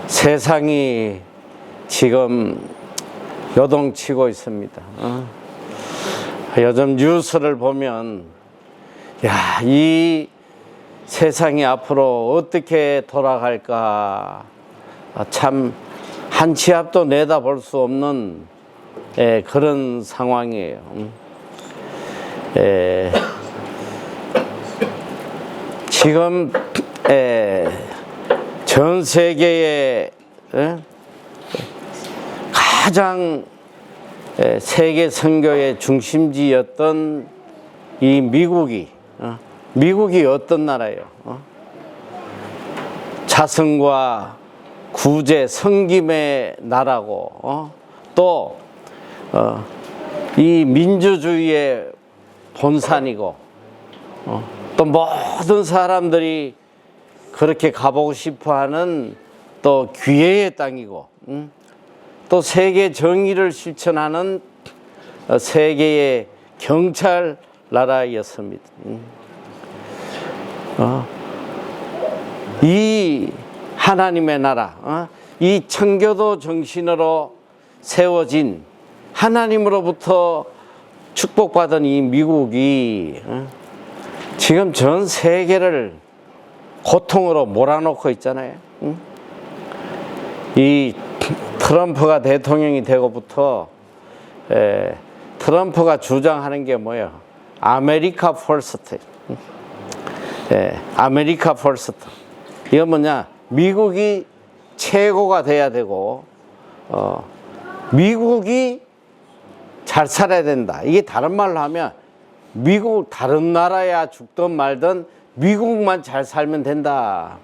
세상이 지금 요동치고 있습니다. 요즘 뉴스를 보면 이 세상이 앞으로 어떻게 돌아갈까 참 한 치 앞도 내다볼 수 없는 그런 상황이에요. 지금 전 세계의 가장 세계 선교의 중심지였던 이 미국이 어떤 나라예요? 자성과 구제, 섬김의 나라고, 또 이 민주주의의 본산이고, 또 모든 사람들이 그렇게 가보고 싶어하는 또 기회의 땅이고, 또 세계 정의를 실천하는 세계의 경찰 나라였습니다. 이 하나님의 나라, 이 청교도 정신으로 세워진 하나님으로부터 축복받은 이 미국이 지금 전 세계를 고통으로 몰아넣고 있잖아요. 이 트럼프가 대통령이 되고부터 트럼프가 주장하는 게 뭐예요? 아메리카 퍼스트. 아메리카 퍼스트. 이건 뭐냐? 미국이 최고가 돼야 되고, 미국이 잘 살아야 된다. 이게 다른 말로 하면 미국 다른 나라야 죽든 말든 미국만 잘 살면 된다.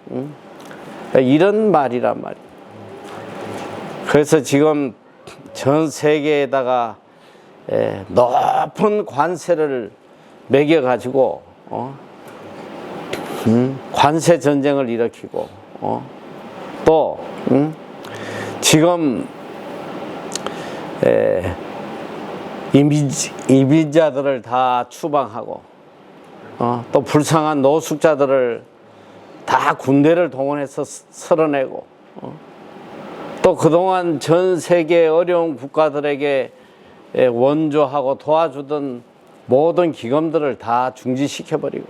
이런 말이란 말이에요. 그래서 지금 전 세계에다가 높은 관세를 매겨가지고 관세 전쟁을 일으키고 또 지금 이민자들을 다 추방하고 또 불쌍한 노숙자들을 다 군대를 동원해서 쓸어내고 또 그동안 전 세계 어려운 국가들에게 원조하고 도와주던 모든 기금들을 다 중지시켜버리고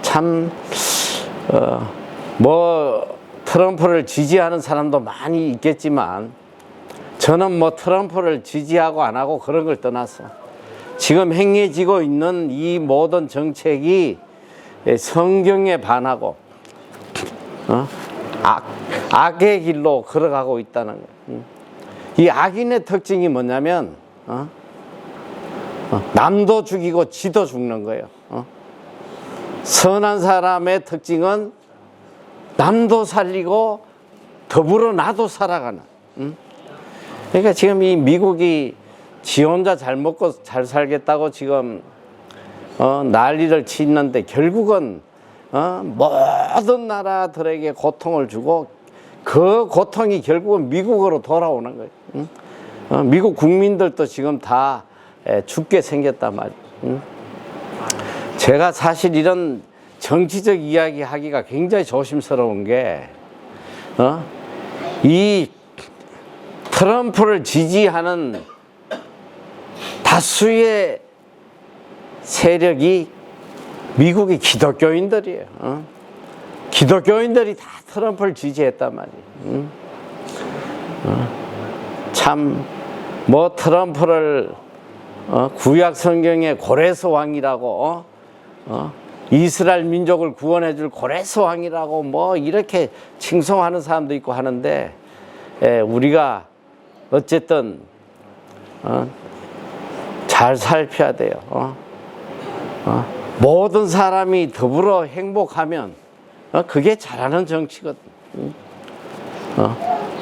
참 트럼프를 지지하는 사람도 많이 있겠지만 저는 트럼프를 지지하고 안 하고 그런 걸 떠나서 지금 행해지고 있는 이 모든 정책이 성경에 반하고 악의 길로 걸어가고 있다는 거예요. 이 악인의 특징이 뭐냐면 남도 죽이고 지도 죽는 거예요. 선한 사람의 특징은 남도 살리고 더불어 나도 살아가는. 그러니까 지금 이 미국이 지 혼자 잘 먹고 잘 살겠다고 지금 난리를 치는데 결국은 모든 나라들에게 고통을 주고 그 고통이 결국은 미국으로 돌아오는 거예요. 미국 국민들도 지금 다 죽게 생겼단 말이에요. 제가 사실 이런 정치적 이야기 하기가 굉장히 조심스러운 게 이 트럼프를 지지하는 다수의 세력이 미국의 기독교인들이에요. 기독교인들이 다 트럼프를 지지했단 말이에요. 참 트럼프를 구약 성경의 고레스 왕이라고 이스라엘 민족을 구원해 줄 고레스 왕이라고 이렇게 칭송하는 사람도 있고 하는데 우리가 어쨌든 잘 살펴야 돼요. 모든 사람이 더불어 행복하면 그게 잘하는 정치거든.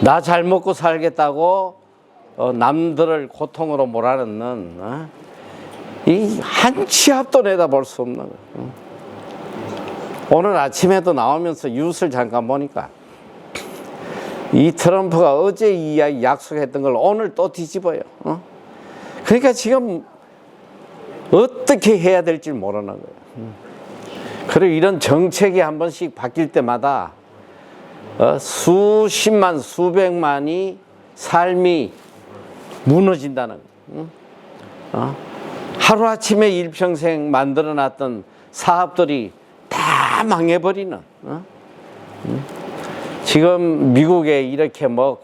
나 잘 먹고 살겠다고 남들을 고통으로 몰아넣는 이 한 치 앞도 내다볼 수 없는 거예요. 오늘 아침에도 나오면서 뉴스를 잠깐 보니까 이 트럼프가 어제 이 약속했던 걸 오늘 또 뒤집어요. 그러니까 지금 어떻게 해야 될지 모르는 거예요. 그리고 이런 정책이 한 번씩 바뀔 때마다 수십만 수백만이 삶이 무너진다는 거. 하루아침에 일평생 만들어놨던 사업들이 다 망해버리는. 지금 미국에 이렇게 뭐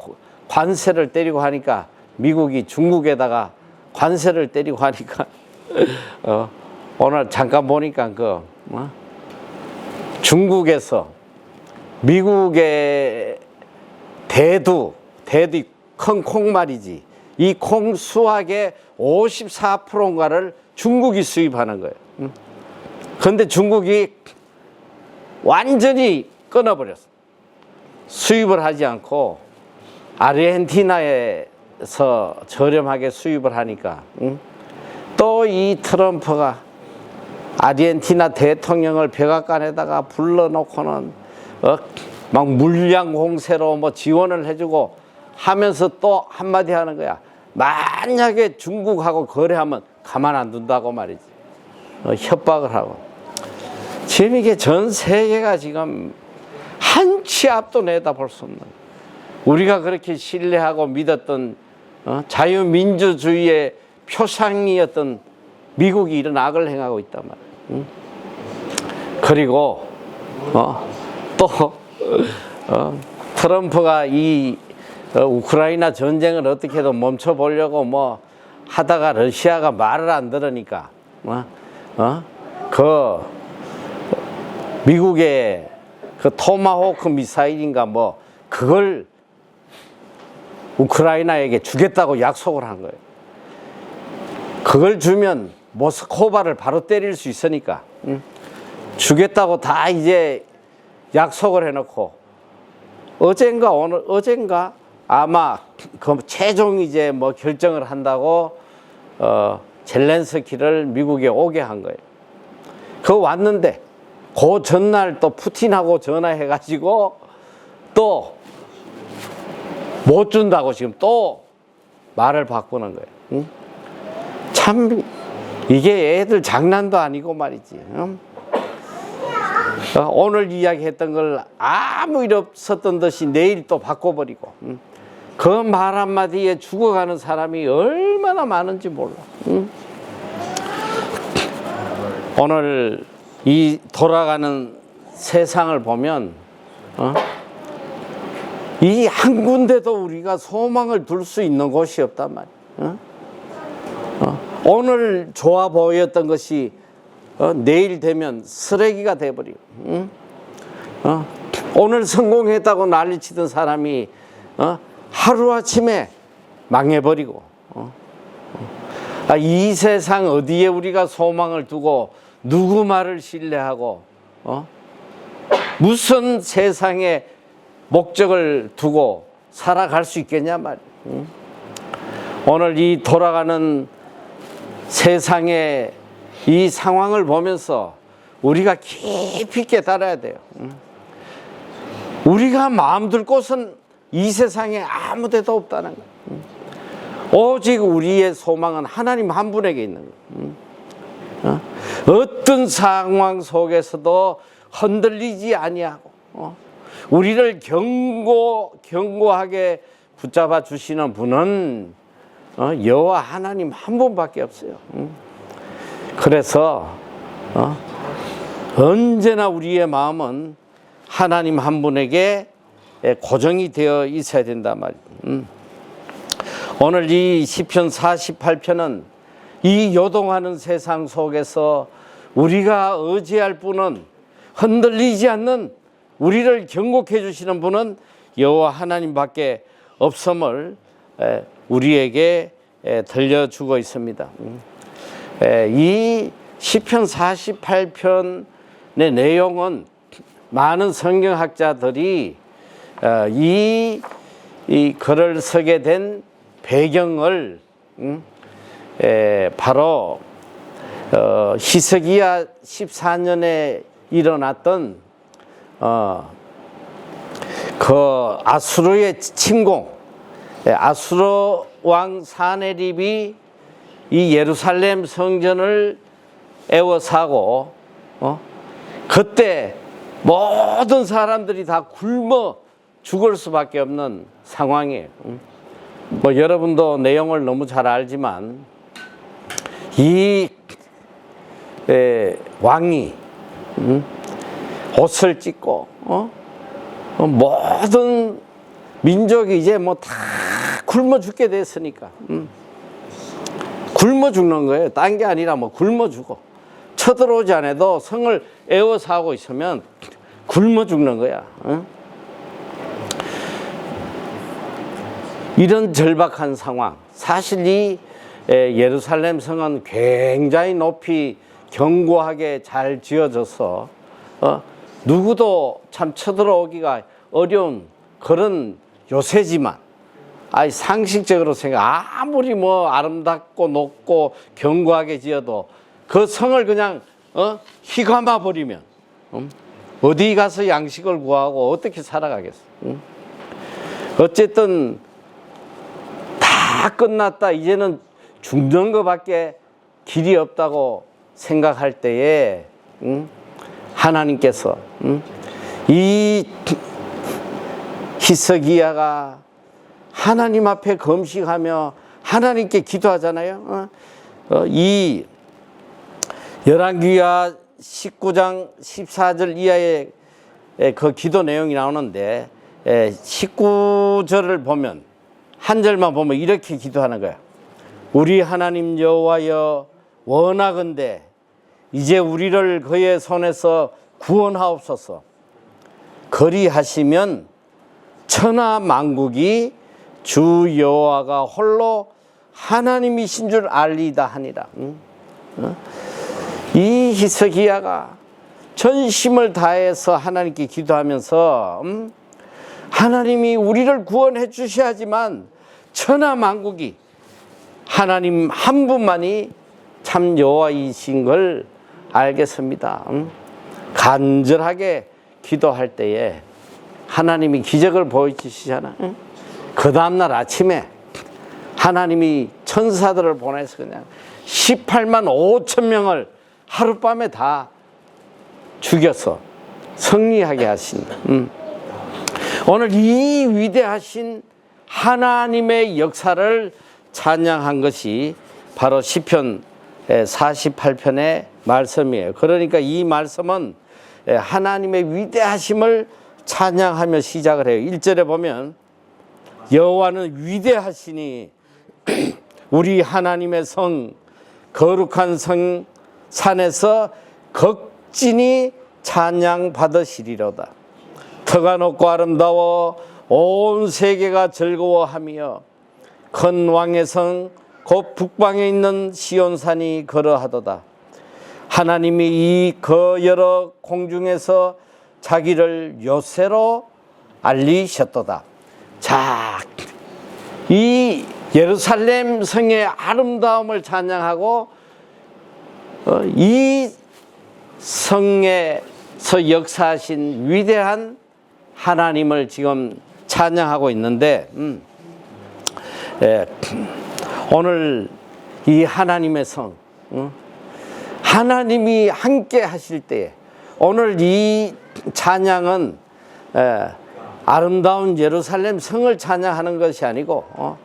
관세를 때리고 하니까, 미국이 중국에다가 관세를 때리고 하니까 오늘 잠깐 보니까 중국에서 미국의 대두 큰 콩 말이지, 이 콩 수확의 54%인가를 중국이 수입하는 거예요. 그런데 중국이 완전히 끊어버렸어. 수입을 하지 않고 아르헨티나에서 저렴하게 수입을 하니까, 또 이 트럼프가 아르헨티나 대통령을 백악관에다가 불러놓고는 막 물량 공세로 뭐 지원을 해주고 하면서 또 한마디 하는 거야. 만약에 중국하고 거래하면 가만 안 둔다고 말이지. 협박을 하고. 지금 이게 전 세계가 지금 한 치 앞도 내다볼 수 없는, 우리가 그렇게 신뢰하고 믿었던 자유민주주의의 표상이었던 미국이 이런 악을 행하고 있단 말이야. 그리고 또 트럼프가 이 우크라이나 전쟁을 어떻게든 멈춰보려고 뭐 하다가 러시아가 말을 안 들으니까 그 미국의 그 토마호크 미사일인가 뭐 그걸 우크라이나에게 주겠다고 약속을 한 거예요. 그걸 주면 모스크바를 바로 때릴 수 있으니까 주겠다고 다 이제 약속을 해놓고, 어젠가 아마 그 최종 이제 뭐 결정을 한다고 젤렌스키를 미국에 오게 한 거예요. 그거 왔는데 그 전날 또 푸틴하고 전화해가지고 또 못 준다고 지금 또 말을 바꾸는 거예요. 참 이게 애들 장난도 아니고 말이지. 오늘 이야기했던 걸 아무 일 없었던 듯이 내일 또 바꿔버리고, 그 말 한마디에 죽어가는 사람이 얼마나 많은지 몰라. 오늘 이 돌아가는 세상을 보면 이 한 군데도 우리가 소망을 둘 수 있는 곳이 없단 말이야. 오늘 좋아 보였던 것이 내일 되면 쓰레기가 돼버리고, 오늘 성공했다고 난리치던 사람이 하루아침에 망해버리고, 이 세상 어디에 우리가 소망을 두고 누구 말을 신뢰하고 무슨 세상에 목적을 두고 살아갈 수 있겠냐 말이야. 오늘 이 돌아가는 세상의 이 상황을 보면서 우리가 깊이 깨달아야 돼요. 우리가 마음 둘 곳은 이 세상에 아무 데도 없다는 거예요. 오직 우리의 소망은 하나님 한 분에게 있는 거예요. 어떤 상황 속에서도 흔들리지 아니하고 우리를 견고하게 붙잡아 주시는 분은 여호와 하나님 한 분밖에 없어요. 그래서 언제나 우리의 마음은 하나님 한 분에게 고정이 되어 있어야 된단 말이에요. 오늘 이 시편 48편은 이 요동하는 세상 속에서 우리가 의지할 분은, 흔들리지 않는 우리를 경고해 주시는 분은 여호와 하나님밖에 없음을 우리에게 들려주고 있습니다. 이 시편 48편의 내용은 많은 성경학자들이 이 글을 쓰게 된 배경을 바로 히스기야 14년에 일어났던 그 아수르의 침공, 아수르 왕 사네립이 이 예루살렘 성전을 에워싸고 그때 모든 사람들이 다 굶어 죽을 수밖에 없는 상황이에요. 뭐 여러분도 내용을 너무 잘 알지만 이 왕이 옷을 찢고 모든 민족이 이제 뭐 다 굶어 죽게 됐으니까 굶어 죽는 거예요. 딴 게 아니라 뭐 굶어 죽어. 쳐들어오지 않아도 성을 에워싸 하고 있으면 굶어 죽는 거야. 이런 절박한 상황. 사실 이 예루살렘 성은 굉장히 높이 견고하게 잘 지어져서 누구도 참 쳐들어오기가 어려운 그런 요새지만 상식적으로 아무리 뭐 아름답고 높고 견고하게 지어도 그 성을 그냥 휘감아 버리면 어디 가서 양식을 구하고 어떻게 살아가겠어? 어쨌든 다 끝났다. 이제는 죽는 것밖에 길이 없다고 생각할 때에 하나님께서 이 히스기야가 하나님 앞에 금식하며 하나님께 기도하잖아요. 이 열왕기하 19장 14절 이하의 그 기도 내용이 나오는데 19절을 보면 한 절만 보면 이렇게 기도하는 거야. 우리 하나님 여호와여 원하건대 이제 우리를 그의 손에서 구원하옵소서. 그리하시면 천하 만국이 주 여호와가 홀로 하나님이신 줄 알리다 하니라. 이 히스기야가 전심을 다해서 하나님께 기도하면서 하나님이 우리를 구원해 주셔야지만 천하 만국이 하나님 한 분만이 참 여호와이신 걸 알겠습니다. 간절하게 기도할 때에 하나님이 기적을 보여주시잖아. 그 다음날 아침에 하나님이 천사들을 보내서 그냥 18만 5천 명을 하룻밤에 다 죽여서 승리하게 하신다. 오늘 이 위대하신 하나님의 역사를 찬양한 것이 바로 시편 48편의 말씀이에요. 그러니까 이 말씀은 하나님의 위대하심을 찬양하며 시작을 해요. 1절에 보면 여호와는 위대하시니 우리 하나님의 성 거룩한 성 산에서 극진히 찬양 받으시리로다. 터가 높고 아름다워 온 세계가 즐거워하며 큰 왕의 성 곧 북방에 있는 시온산이 그러하도다. 하나님이 이 그 여러 공중에서 자기를 요새로 알리셨도다. 자, 이 예루살렘 성의 아름다움을 찬양하고 이 성에서 역사하신 위대한 하나님을 지금 찬양하고 있는데 오늘 이 하나님의 성 하나님이 함께 하실 때에 오늘 이 찬양은 아름다운 예루살렘 성을 찬양하는 것이 아니고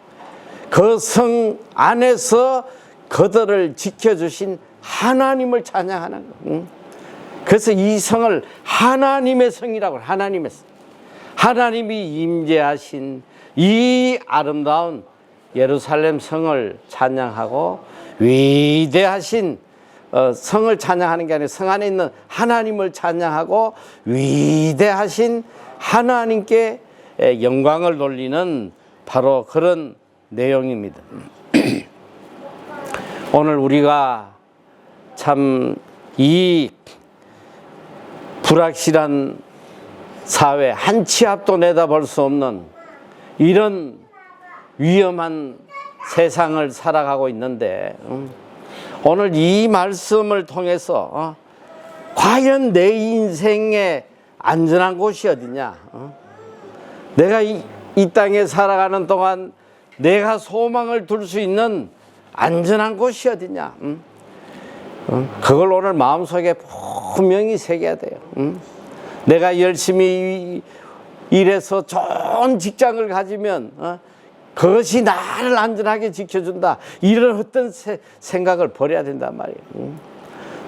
그 성 안에서 그들을 지켜주신 하나님을 찬양하는 거. 그래서 이 성을 하나님의 성이라고 해요. 하나님의 성. 하나님이 임재하신 이 아름다운 예루살렘 성을 찬양하고 위대하신 성을 찬양하는 게 아니라 성 안에 있는 하나님을 찬양하고 위대하신 하나님께 영광을 돌리는 바로 그런 내용입니다. 오늘 우리가 참 이 불확실한 사회, 한 치 앞도 내다볼 수 없는 이런 위험한 세상을 살아가고 있는데 오늘 이 말씀을 통해서 과연 내 인생의 안전한 곳이 어디냐? 내가 이 땅에 살아가는 동안 내가 소망을 둘 수 있는 안전한 곳이 어디냐? 그걸 오늘 마음속에 분명히 새겨야 돼요. 내가 열심히 일해서 좋은 직장을 가지면 그것이 나를 안전하게 지켜준다. 이런 어떤 생각을 버려야 된단 말이에요.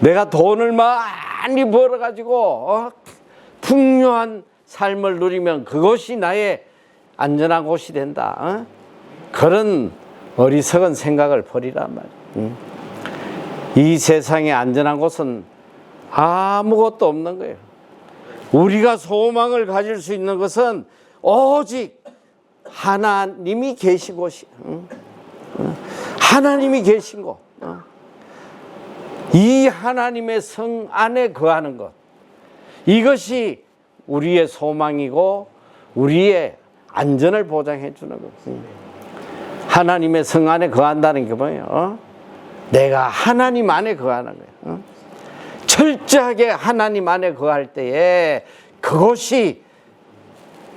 내가 돈을 많이 벌어가지고 풍요한 삶을 누리면 그것이 나의 안전한 곳이 된다. 그런 어리석은 생각을 버리란 말이에요. 이 세상에 안전한 곳은 아무것도 없는 거예요. 우리가 소망을 가질 수 있는 것은 오직 하나님이 계신 곳이, 하나님이 계신 곳, 이 하나님의 성 안에 거하는 것, 이것이 우리의 소망이고 우리의 안전을 보장해 주는 것. 하나님의 성 안에 거한다는 게 뭐예요? 내가 하나님 안에 거하는 거예요. 철저하게 하나님 안에 거할 때에 그것이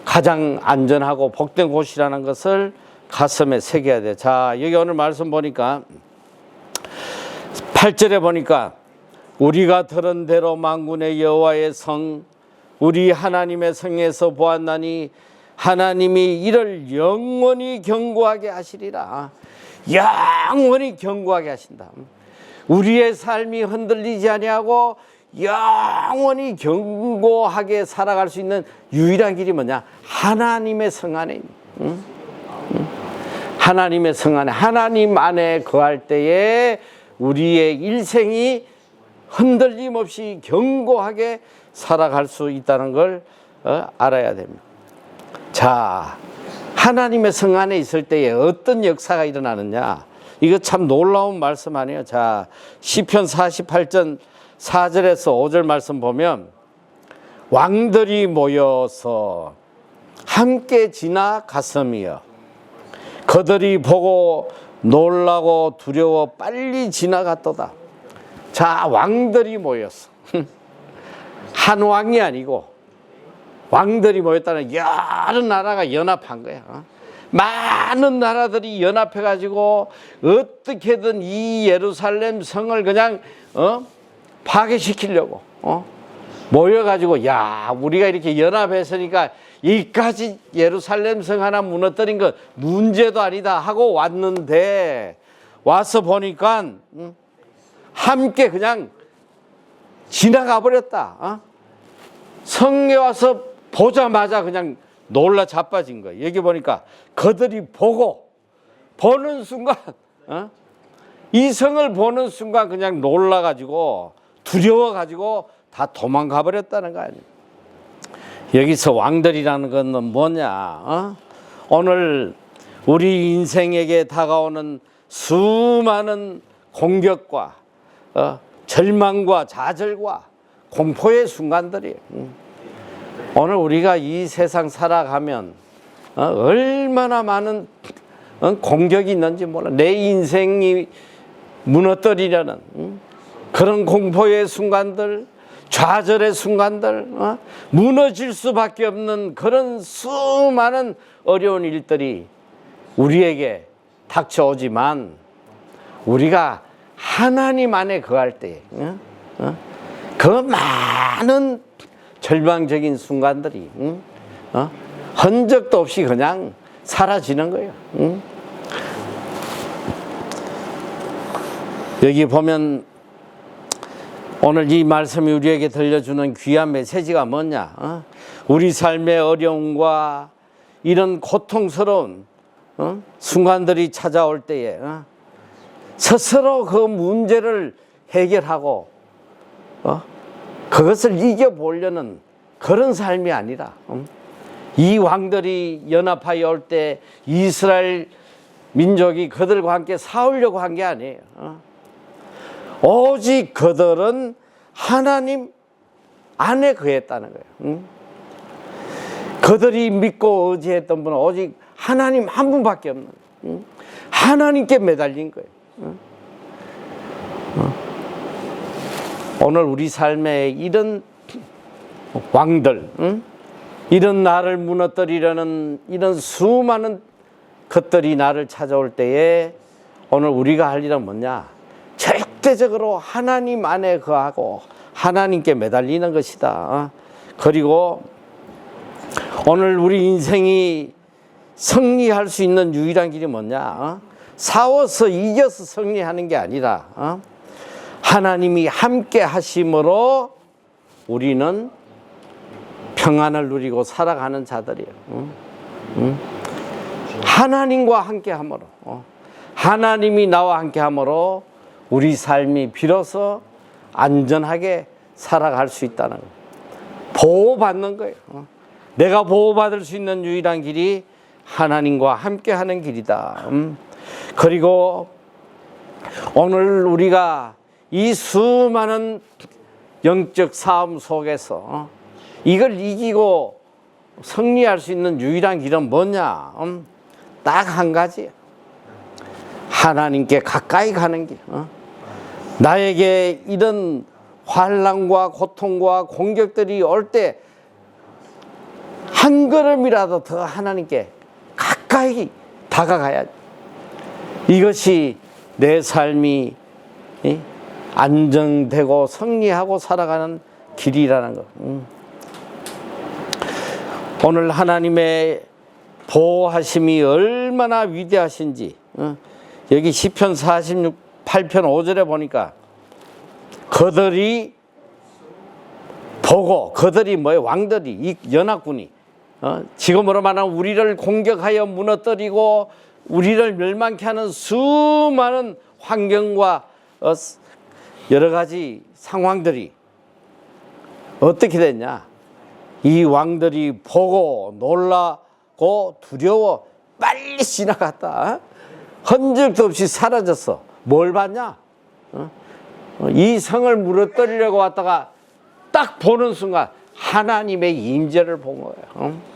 가장 안전하고 복된 곳이라는 것을 가슴에 새겨야 돼요. 자, 여기 오늘 말씀 보니까 8절에 보니까 우리가 들은 대로 만군의 여호와의 성 우리 하나님의 성에서 보았나니 하나님이 이를 영원히 견고하게 하시리라. 영원히 견고하게 하신다. 우리의 삶이 흔들리지 아니하고 영원히 견고하게 살아갈 수 있는 유일한 길이 뭐냐? 하나님의 성 안에 있는, 하나님의 성 안에, 하나님 안에 거할 때에 우리의 일생이 흔들림 없이 견고하게 살아갈 수 있다는 걸 알아야 됩니다. 자, 하나님의 성 안에 있을 때에 어떤 역사가 일어나느냐? 이거 참 놀라운 말씀 아니에요. 자, 시편 48편 4절에서 5절 말씀 보면 왕들이 모여서 함께 지나갔으며 그들이 보고 놀라고 두려워 빨리 지나갔도다. 자, 왕들이 모였어. 한 왕이 아니고 왕들이 모였다는 여러 나라가 연합한 거야. 많은 나라들이 연합해가지고 어떻게든 이 예루살렘 성을 그냥 파괴시키려고 모여가지고, 야, 우리가 이렇게 연합했으니까 이까지 예루살렘 성 하나 무너뜨린 건 문제도 아니다 하고 왔는데, 와서 보니까 함께 그냥 지나가 버렸다. 성에 와서 보자마자 그냥 놀라 자빠진 거예요. 여기 보니까 그들이 보는 순간, 이 성을 보는 순간 그냥 놀라가지고 두려워가지고 다 도망가 버렸다는 거 아니에요. 여기서 왕들이라는 건 뭐냐? 오늘 우리 인생에게 다가오는 수많은 공격과 절망과 좌절과 공포의 순간들이에요. 오늘 우리가 이 세상 살아가면 얼마나 많은 공격이 있는지 몰라. 내 인생이 무너뜨리려는 그런 공포의 순간들, 좌절의 순간들, 무너질 수밖에 없는 그런 수많은 어려운 일들이 우리에게 닥쳐오지만 우리가 하나님 안에 거할 때 그 많은 절망적인 순간들이 흔적도 없이 그냥 사라지는 거예요. 여기 보면 오늘 이 말씀이 우리에게 들려주는 귀한 메시지가 뭐냐? 우리 삶의 어려움과 이런 고통스러운 순간들이 찾아올 때에 스스로 그 문제를 해결하고 그것을 이겨보려는 그런 삶이 아니라 이 왕들이 연합하여 올 때 이스라엘 민족이 그들과 함께 싸우려고 한 게 아니에요. 오직 그들은 하나님 안에 거했다는 거예요. 그들이 믿고 의지했던 분은 오직 하나님 한 분밖에 없는 거예요. 하나님께 매달린 거예요. 오늘 우리 삶에 이런 왕들, 이런 나를 무너뜨리려는 이런 수많은 것들이 나를 찾아올 때에 오늘 우리가 할 일은 뭐냐? 절대적으로 하나님 안에 거하고 하나님께 매달리는 것이다. 그리고 오늘 우리 인생이 승리할 수 있는 유일한 길이 뭐냐? 싸워서 이겨서 승리하는 게 아니라 하나님이 함께 하심으로 우리는 평안을 누리고 살아가는 자들이에요. 하나님과 함께 함으로, 하나님이 나와 함께 함으로 우리 삶이 비로소 안전하게 살아갈 수 있다는 거예요. 보호받는 거예요. 내가 보호받을 수 있는 유일한 길이 하나님과 함께 하는 길이다. 그리고 오늘 우리가 이 수많은 영적 싸움 속에서 이걸 이기고 승리할 수 있는 유일한 길은 뭐냐? 딱 한 가지. 하나님께 가까이 가는 길. 나에게 이런 환난과 고통과 공격들이 올 때 한 걸음이라도 더 하나님께 가까이 다가가야 돼. 이것이 내 삶이 안정되고 승리하고 살아가는 길이라는 것. 오늘 하나님의 보호하심이 얼마나 위대하신지 여기 시편 48편 5절에 보니까 그들이 보고, 그들이 뭐예요? 왕들이, 이 연합군이 지금으로 말하면 우리를 공격하여 무너뜨리고 우리를 멸망케 하는 수많은 환경과 여러 가지 상황들이 어떻게 됐냐? 이 왕들이 보고 놀라고 두려워 빨리 지나갔다. 흔적도 없이 사라졌어. 뭘 봤냐? 이 성을 무너뜨리려고 왔다가 딱 보는 순간 하나님의 임재를 본 거예요.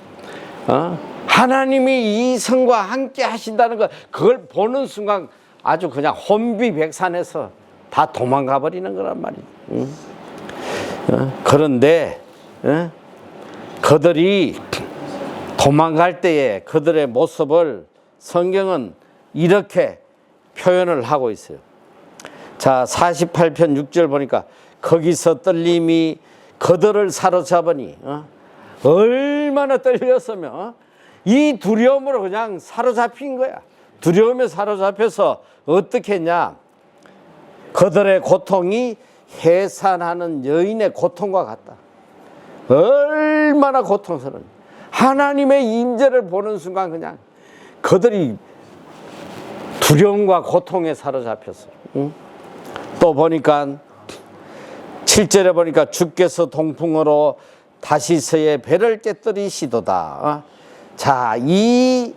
하나님이 이 성과 함께 하신다는 것, 그걸 보는 순간 아주 그냥 혼비백산해서 다 도망가 버리는 거란 말이에요. 그런데 그들이 도망갈 때에 그들의 모습을 성경은 이렇게 표현을 하고 있어요. 자, 48편 6절 보니까 거기서 떨림이 그들을 사로잡으니 얼마나 떨렸으면 이 두려움으로 그냥 사로잡힌 거야. 두려움에 사로잡혀서 어떻게 했냐? 그들의 고통이 해산하는 여인의 고통과 같다. 얼마나 고통스러운, 하나님의 임재를 보는 순간 그냥 그들이 두려움과 고통에 사로잡혔어요. 또 보니까 7절에 보니까 주께서 동풍으로 다시스의 배를 깨뜨리시도다. 자, 이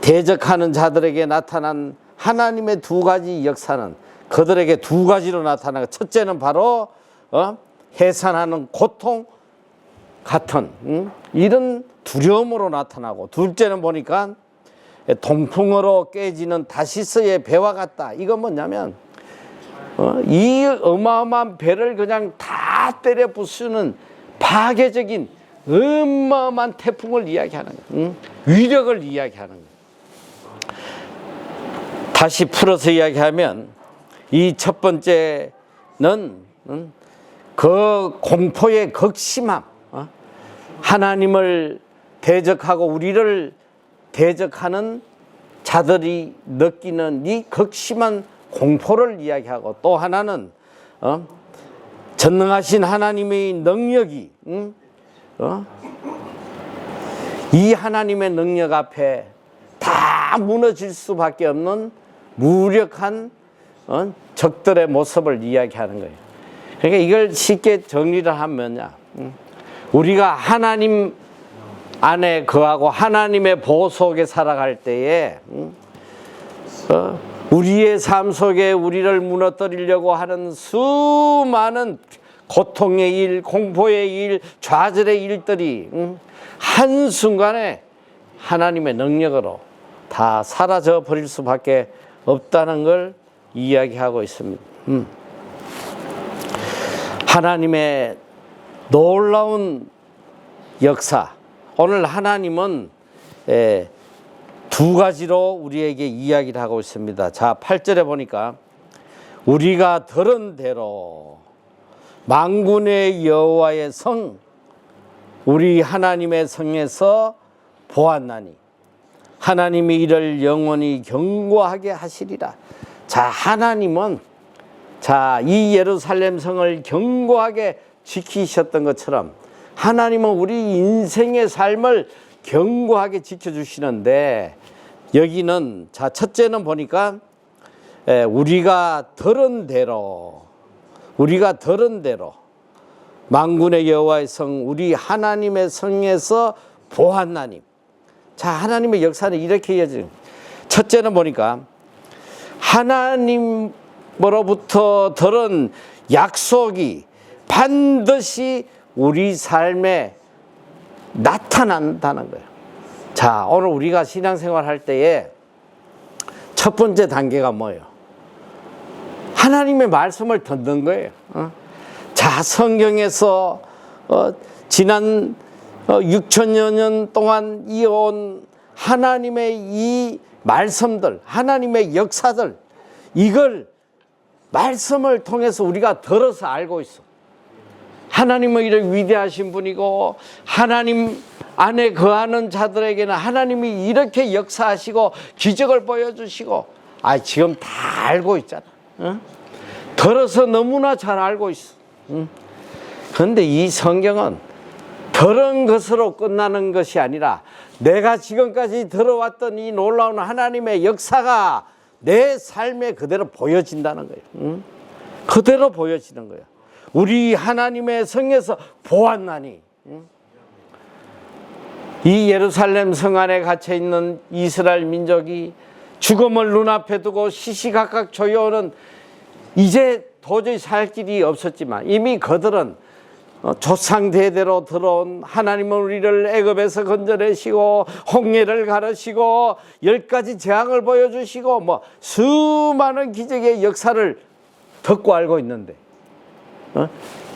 대적하는 자들에게 나타난 하나님의 두 가지 역사는 그들에게 두 가지로 나타나고, 첫째는 바로 해산하는 고통 같은 이런 두려움으로 나타나고, 둘째는 보니까 동풍으로 깨지는 다시스의 배와 같다. 이건 뭐냐면 이 어마어마한 배를 그냥 다 때려 부수는 파괴적인 어마어마한 태풍을 이야기하는 거예요. 위력을 이야기하는 거예요. 다시 풀어서 이야기하면 이 첫 번째는 그 공포의 극심함, 하나님을 대적하고 우리를 대적하는 자들이 느끼는 이 극심한 공포를 이야기하고, 또 하나는 전능하신 하나님의 능력이 이 하나님의 능력 앞에 다 무너질 수밖에 없는 무력한 적들의 모습을 이야기하는 거예요. 그러니까 이걸 쉽게 정리를 하면요, 우리가 하나님 안에 거하고 하나님의 보호 속에 살아갈 때에 우리의 삶 속에 우리를 무너뜨리려고 하는 수많은 고통의 일, 공포의 일, 좌절의 일들이 한순간에 하나님의 능력으로 다 사라져 버릴 수밖에 없다는 걸 이야기하고 있습니다. 하나님의 놀라운 역사, 오늘 하나님은 두 가지로 우리에게 이야기를 하고 있습니다. 자, 8절에 보니까 우리가 들은 대로 만군의 여호와의 성, 우리 하나님의 성에서 보았나니 하나님이 이를 영원히 견고하게 하시리라. 자, 하나님은 이 예루살렘 성을 견고하게 지키셨던 것처럼 하나님은 우리 인생의 삶을 견고하게 지켜주시는데, 여기는 첫째는 보니까 우리가 들은 대로 만군의 여호와의 성, 우리 하나님의 성에서 보았나니. 자, 하나님의 역사는 이렇게 이어지는. 첫째는 보니까 하나님으로부터 들은 약속이 반드시 우리 삶에 나타난다는 거예요. 자, 오늘 우리가 신앙생활 할 때에 첫 번째 단계가 뭐예요? 하나님의 말씀을 듣는 거예요. 자, 성경에서 지난 6천여 년 동안 이어온 하나님의 이 말씀들, 하나님의 역사들, 이걸 말씀을 통해서 우리가 들어서 알고 있어. 하나님은 이런 위대하신 분이고, 하나님 안에 거하는 자들에게는 하나님이 이렇게 역사하시고 기적을 보여주시고, 지금 다 알고 있잖아. 들어서 너무나 잘 알고 있어. 그런데 이 성경은 들은 것으로 끝나는 것이 아니라 내가 지금까지 들어왔던 이 놀라운 하나님의 역사가 내 삶에 그대로 보여진다는 거예요. 그대로 보여지는 거예요. 우리 하나님의 성에서 보았나니. 이 예루살렘 성 안에 갇혀있는 이스라엘 민족이 죽음을 눈앞에 두고 시시각각 조여오는, 이제 도저히 살 길이 없었지만 이미 그들은 조상 대대로 들어온 하나님은 우리를 애굽에서 건져내시고 홍해를 가르시고 10가지 재앙을 보여주시고 수많은 기적의 역사를 듣고 알고 있는데,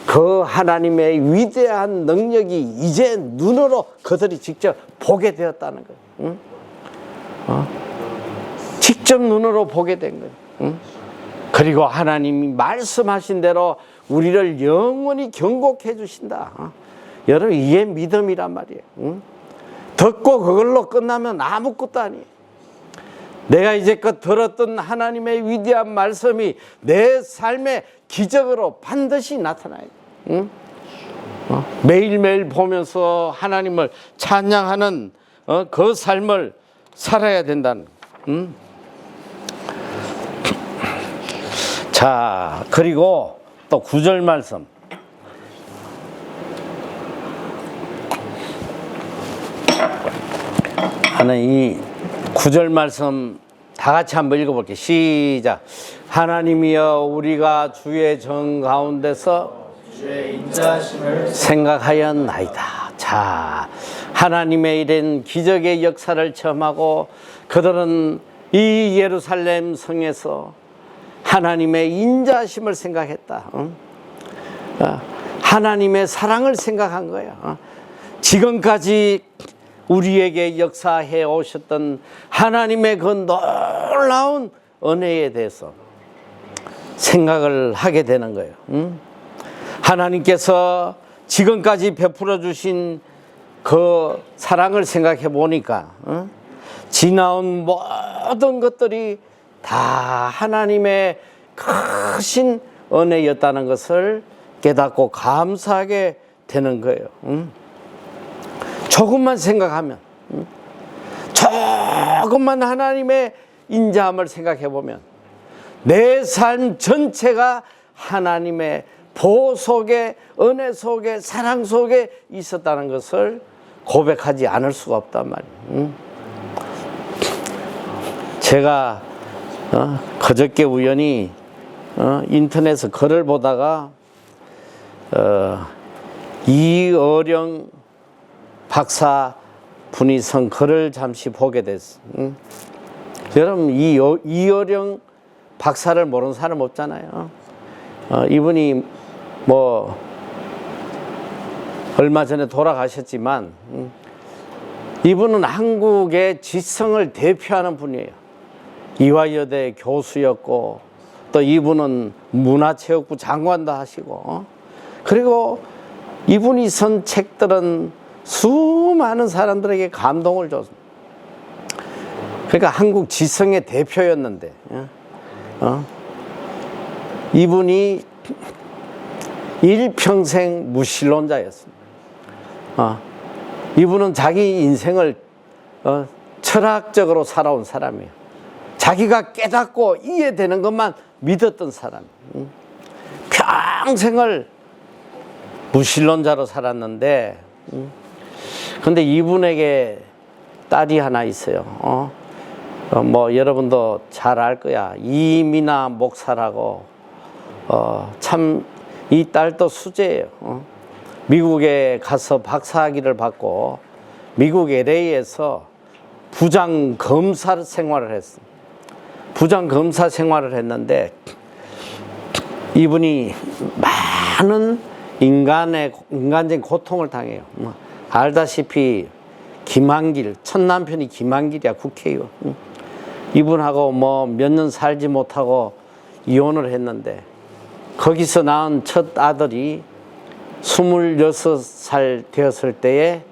그 하나님의 위대한 능력이 이제 눈으로 그들이 직접 보게 되었다는 거예요. 직접 눈으로 보게 된 거예요. 그리고 하나님이 말씀하신 대로 우리를 영원히 경고해 주신다. 여러분, 이게 믿음이란 말이에요. 듣고 그걸로 끝나면 아무것도 아니에요. 내가 이제껏 들었던 하나님의 위대한 말씀이 내 삶의 기적으로 반드시 나타나요. 매일매일 보면서 하나님을 찬양하는 그 삶을 살아야 된다는. 자, 그리고 또 9절 말씀. 하는 이 9절 말씀 다 같이 한번 읽어볼게요. 시작. 하나님이여, 우리가 주의 정 가운데서 주의 인자하심을 생각하였나이다. 자, 하나님의 이런 기적의 역사를 체험하고 그들은 이 예루살렘 성에서 하나님의 인자하심을 생각했다. 하나님의 사랑을 생각한 거야. 지금까지 우리에게 역사해 오셨던 하나님의 그 놀라운 은혜에 대해서 생각을 하게 되는 거예요. 하나님께서 지금까지 베풀어 주신 그 사랑을 생각해 보니까 지나온 모든 것들이 다 하나님의 크신 은혜였다는 것을 깨닫고 감사하게 되는 거예요. 조금만 생각하면, 조금만 하나님의 인자함을 생각해 보면 내 삶 전체가 하나님의 보호 속에, 은혜 속에, 사랑 속에 있었다는 것을 고백하지 않을 수가 없단 말이에요. 제가 그저께 우연히 인터넷에서 글을 보다가 이어령 박사 분이 쓴 글을 잠시 보게 됐어요. 여러분, 이어령 박사를 모르는 사람 없잖아요. 이분이 얼마 전에 돌아가셨지만 이분은 한국의 지성을 대표하는 분이에요. 이화여대 교수였고, 또 이분은 문화체육부 장관도 하시고, 그리고 이분이 쓴 책들은 수많은 사람들에게 감동을 줬습니다. 그러니까 한국 지성의 대표였는데, 이분이 일평생 무신론자였습니다. 이분은 자기 인생을 철학적으로 살아온 사람이에요. 자기가 깨닫고 이해되는 것만 믿었던 사람. 평생을 무신론자로 살았는데, 근데 이분에게 딸이 하나 있어요. 뭐 여러분도 잘 알 거야. 이미나 목사라고. 참 이 딸도 수재예요. 미국에 가서 박사학위를 받고 미국 LA에서 부장 검사 생활을 했어. 부장 검사 생활을 했는데 이분이 많은 인간적인 고통을 당해요. 알다시피 김한길, 첫 남편이 김한길이야, 국회의원. 이분하고 뭐 몇 년 살지 못하고 이혼을 했는데 거기서 낳은 첫 아들이 26살 되었을 때에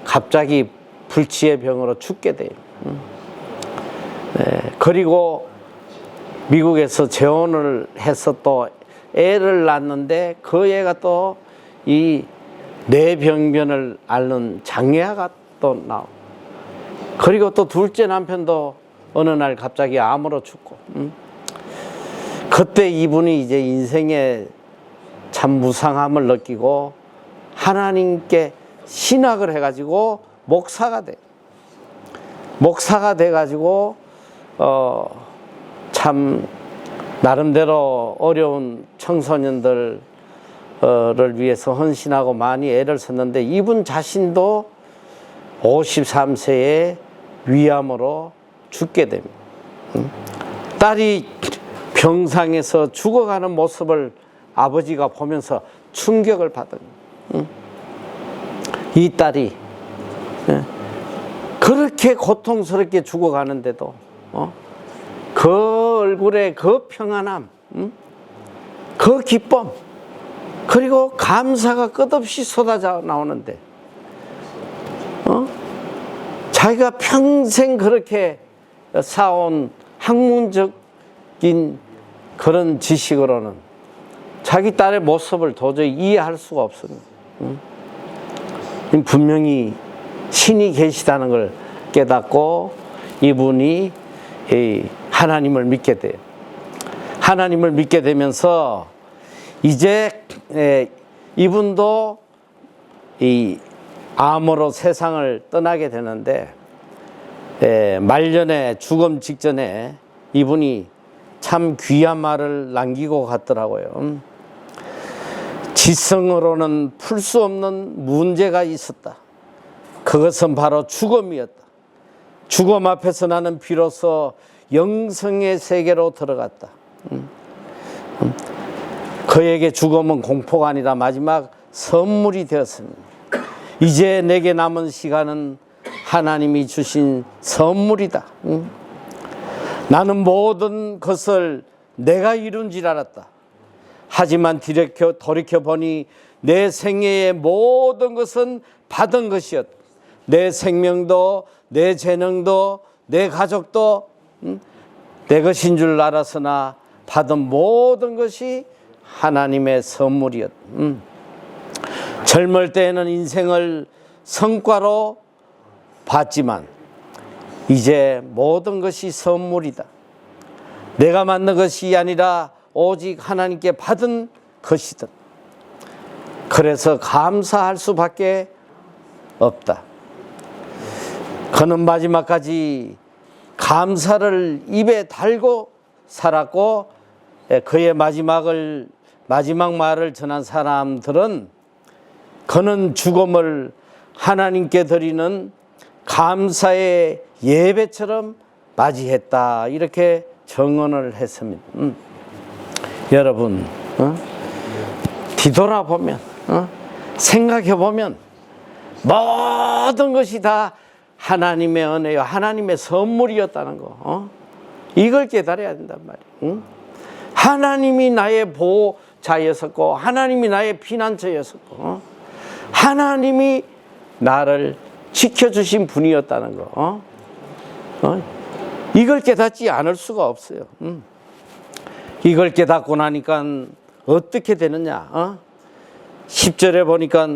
갑자기 불치의 병으로 죽게 돼요. 그리고 미국에서 재혼을 해서 또 애를 낳는데 그 애가 또 이 뇌병변을 앓는 장애아가 또 나오고, 그리고 또 둘째 남편도 어느 날 갑자기 암으로 죽고, 그때 이분이 이제 인생에 참 무상함을 느끼고 하나님께 신학을 해가지고 목사가 돼. 목사가 돼가지고 참 나름대로 어려운 청소년들을 위해서 헌신하고 많이 애를 썼는데 이분 자신도 53세에 위암으로 죽게 됩니다. 딸이 병상에서 죽어가는 모습을 아버지가 보면서 충격을 받은, 이 딸이 그렇게 고통스럽게 죽어가는데도 그 얼굴에 그 평안함, 그 기쁨, 그리고 감사가 끝없이 쏟아져 나오는데 자기가 평생 그렇게 쌓아온 학문적인 그런 지식으로는 자기 딸의 모습을 도저히 이해할 수가 없습니다. 분명히 신이 계시다는 걸 깨닫고 이분이 하나님을 믿게 돼요. 하나님을 믿게 되면서 이제 이분도 이 암으로 세상을 떠나게 되는데 말년에 죽음 직전에 이분이 참 귀한 말을 남기고 갔더라고요. 지성으로는 풀 수 없는 문제가 있었다. 그것은 바로 죽음이었다. 죽음 앞에서 나는 비로소 영성의 세계로 들어갔다. 그에게 죽음은 공포가 아니라 마지막 선물이 되었습니다. 이제 내게 남은 시간은 하나님이 주신 선물이다. 나는 모든 것을 내가 이룬 줄 알았다. 하지만 돌이켜보니 내 생애의 모든 것은 받은 것이었다. 내 생명도 내 재능도 내 가족도 내 것인 줄 알았으나 받은 모든 것이 하나님의 선물이었다. 젊을 때에는 인생을 성과로 봤지만 이제 모든 것이 선물이다. 내가 만든 것이 아니라 오직 하나님께 받은 것이다. 그래서 감사할 수밖에 없다. 그는 마지막까지 감사를 입에 달고 살았고 그의 마지막 말을 전한 사람들은 그는 죽음을 하나님께 드리는 감사의 예배처럼 맞이했다. 이렇게 정언을 했습니다. 여러분, 뒤돌아보면, 생각해보면 모든 것이 다 하나님의 은혜요, 하나님의 선물이었다는 거, 이걸 깨달아야 된단 말이에요. 하나님이 나의 보호자였었고 하나님이 나의 피난처였었고 하나님이 나를 지켜주신 분이었다는 거. 이걸 깨닫지 않을 수가 없어요. 이걸 깨닫고 나니까 어떻게 되느냐? 10절에 보니까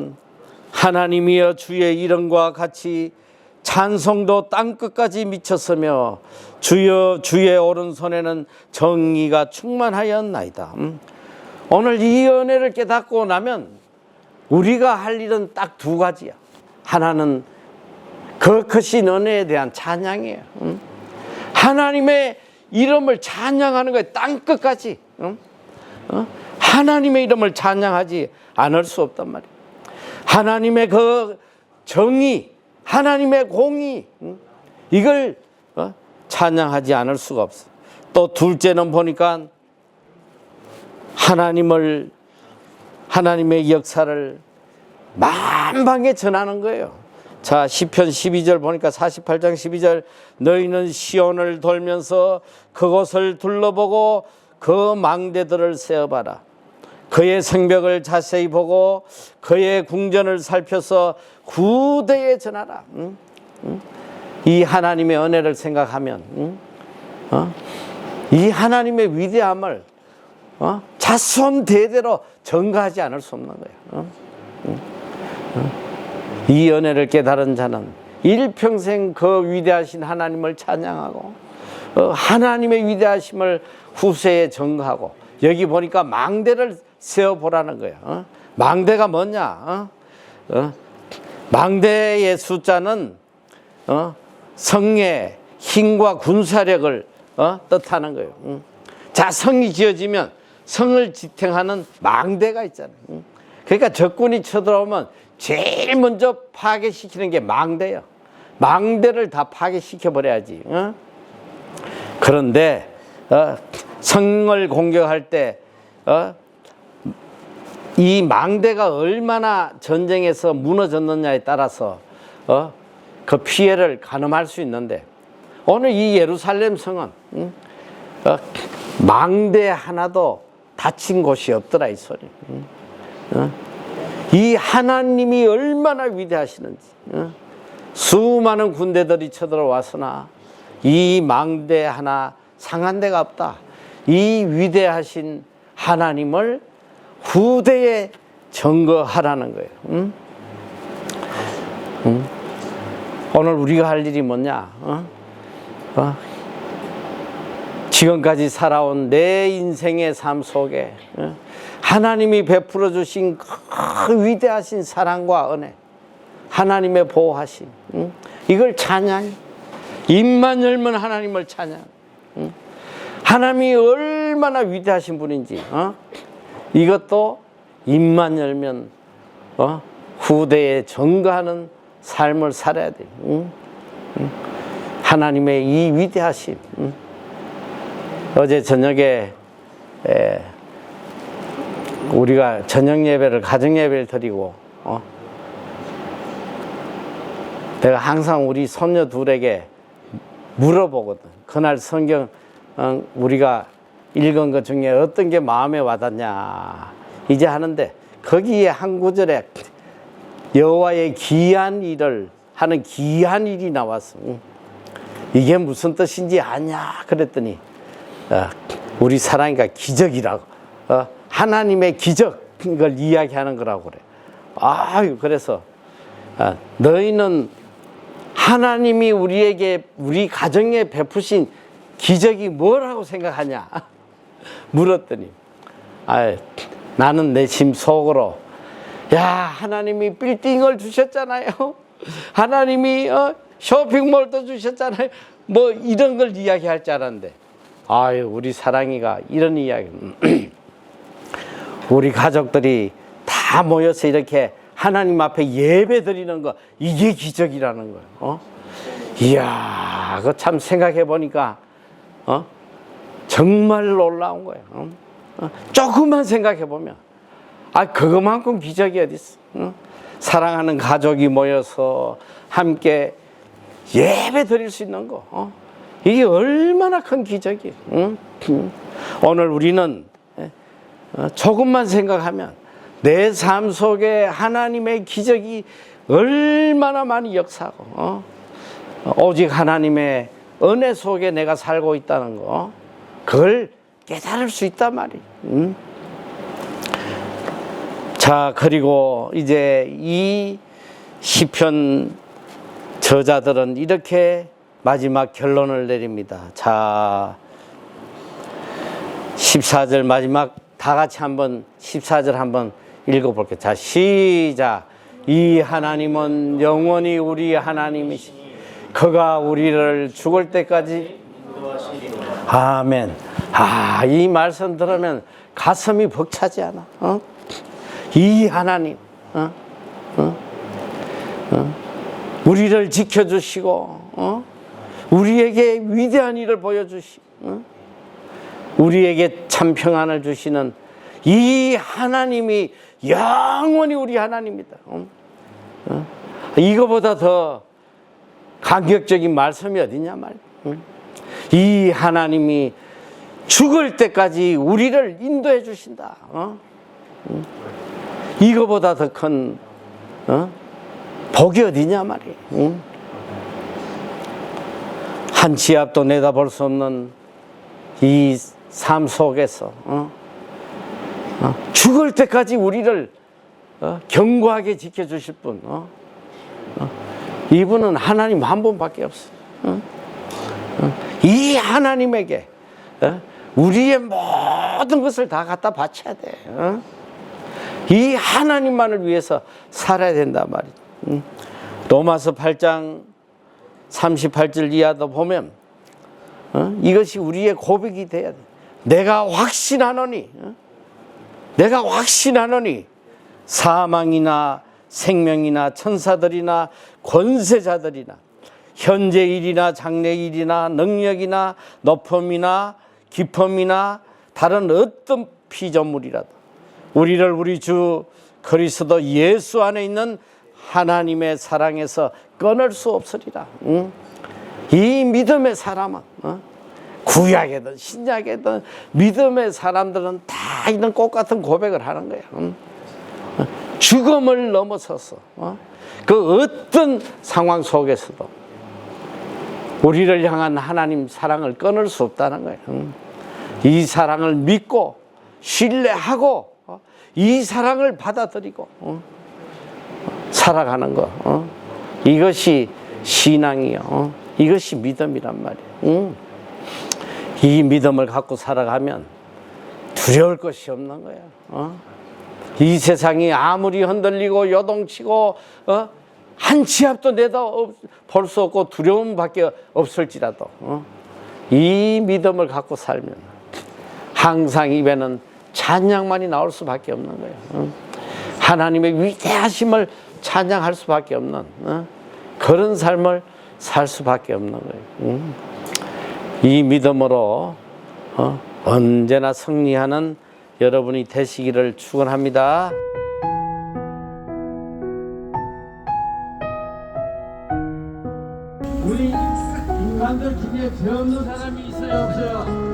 하나님이여 주의 이름과 같이 찬송도 땅끝까지 미쳤으며 주여 주의 오른손에는 정의가 충만하였나이다. 오늘 이 은혜를 깨닫고 나면 우리가 할 일은 딱 두 가지야. 하나는 그 크신 은혜에 대한 찬양이에요. 하나님의 이름을 찬양하는 거예요. 땅끝까지. 하나님의 이름을 찬양하지 않을 수 없단 말이에요. 하나님의 그 정의, 하나님의 공의, 이걸 찬양하지 않을 수가 없어요. 또 둘째는 보니까 하나님의 역사를 만방에 전하는 거예요. 자, 시편 12절 보니까 48장 12절 너희는 시온을 돌면서 그곳을 둘러보고 그 망대들을 세어봐라. 그의 성벽을 자세히 보고 그의 궁전을 살펴서 구대에 전하라. 이 하나님의 은혜를 생각하면 이 하나님의 위대함을 자손 대대로 전가하지 않을 수 없는 거예요. 이 은혜를 깨달은 자는 일평생 그 위대하신 하나님을 찬양하고 하나님의 위대하심을 후세에 전가하고, 여기 보니까 망대를 세워보라는 거예요. 망대가 뭐냐? 망대의 숫자는 성의 힘과 군사력을 뜻하는 거예요. 자, 성이 지어지면 성을 지탱하는 망대가 있잖아요. 그러니까 적군이 쳐들어오면 제일 먼저 파괴시키는 게 망대예요. 망대를 다 파괴시켜버려야지. 그런데 성을 공격할 때 이 망대가 얼마나 전쟁에서 무너졌느냐에 따라서 그 피해를 가늠할 수 있는데, 오늘 이 예루살렘 성은 망대 하나도 다친 곳이 없더라 이 소리. 이 하나님이 얼마나 위대하시는지. 수많은 군대들이 쳐들어왔으나 이 망대 하나 상한 데가 없다. 이 위대하신 하나님을 후대에 증거하라는 거예요. 오늘 우리가 할 일이 뭐냐? 지금까지 살아온 내 인생의 삶 속에 하나님이 베풀어 주신 그 위대하신 사랑과 은혜, 하나님의 보호하심, 이걸 찬양. 입만 열면 하나님을 찬양. 하나님이 얼마나 위대하신 분인지 이것도 입만 열면 후대에 전가하는 삶을 살아야 돼. 하나님의 이 위대하심. 어제 저녁에 우리가 저녁 예배를, 가정 예배를 드리고 내가 항상 우리 손녀 둘에게 물어보거든. 그날 성경 우리가 읽은 것 중에 어떤 게 마음에 와닿냐 이제 하는데, 거기에 한 구절에 여호와의 기이한 일을 하는 기이한 일이 나왔어. 이게 무슨 뜻인지 아냐 그랬더니 우리 사랑이가 기적이라고, 하나님의 기적을 이야기하는 거라고 그래. 아유, 그래서 너희는 하나님이 우리에게, 우리 가정에 베푸신 기적이 뭐라고 생각하냐 물었더니 나는 내 심 속으로, 야, 하나님이 빌딩을 주셨잖아요. 하나님이 쇼핑몰도 주셨잖아요. 뭐 이런 걸 이야기할 줄 알았는데, 아유, 우리 사랑이가 이런 이야기. 우리 가족들이 다 모여서 이렇게 하나님 앞에 예배 드리는 거, 이게 기적이라는 거예요. 이야, 그거 참 생각해 보니까 정말 놀라운 거예요. 조금만 생각해 보면 그거만큼 기적이 어디 있어. 사랑하는 가족이 모여서 함께 예배 드릴 수 있는 거, 이게 얼마나 큰 기적이에요. 오늘 우리는 조금만 생각하면 내 삶 속에 하나님의 기적이 얼마나 많이 역사하고 오직 하나님의 은혜 속에 내가 살고 있다는 거, 그걸 깨달을 수 있단 말이에요. 자, 그리고 이제 이 시편 저자들은 이렇게 마지막 결론을 내립니다. 자, 14절 마지막 다 같이 한번 14절 한번 읽어볼게요. 자, 시작. 이 하나님은 영원히 우리 하나님이시, 그가 우리를 죽을 때까지 아멘. 이 말씀 들으면 가슴이 벅차지 않아? 이 하나님, 우리를 지켜주시고, 우리에게 위대한 일을 보여주시고, 우리에게 참 평안을 주시는 이 하나님이 영원히 우리 하나님이다. 이거보다 더 감격적인 말씀이 어디냐 말이야. 이 하나님이 죽을 때까지 우리를 인도해 주신다. 이거보다 더 큰 복이 어디냐 말이야. 한 치 앞도 내다볼 수 없는 이 삶 속에서 죽을 때까지 우리를 견고하게 지켜주실 분, 이분은 하나님 한 분밖에 없어요. 이 하나님에게 우리의 모든 것을 다 갖다 바쳐야 돼. 이 하나님만을 위해서 살아야 된단 말이죠. 로마서 8장 38절 이하도 보면 이것이 우리의 고백이 돼야 돼. 내가 확신하노니 사망이나 생명이나 천사들이나 권세자들이나 현재 일이나 장래 일이나 능력이나 높음이나 깊음이나 다른 어떤 피조물이라도 우리를 우리 주 그리스도 예수 안에 있는 하나님의 사랑에서 끊을 수 없으리라. 이 믿음의 사람은 구약이든 신약이든 믿음의 사람들은 다 이런 꽃같은 고백을 하는 거야. 죽음을 넘어서서 그 어떤 상황 속에서도 우리를 향한 하나님 사랑을 끊을 수 없다는 거예요. 이 사랑을 믿고 신뢰하고 이 사랑을 받아들이고 살아가는 거, 이것이 신앙이요, 이것이 믿음이란 말이에요. 이 믿음을 갖고 살아가면 두려울 것이 없는 거야. 이 세상이 아무리 흔들리고 요동치고 한 치 앞도 내다볼 수 없고 두려움밖에 없을지라도 이 믿음을 갖고 살면 항상 입에는 찬양만이 나올 수밖에 없는 거예요. 하나님의 위대하심을 찬양할 수밖에 없는 그런 삶을 살 수밖에 없는 거예요. 이 믿음으로 언제나 승리하는 여러분이 되시기를 축원합니다. 우리 인간들 중에 죄 없는 사람이 있어요, 없어요?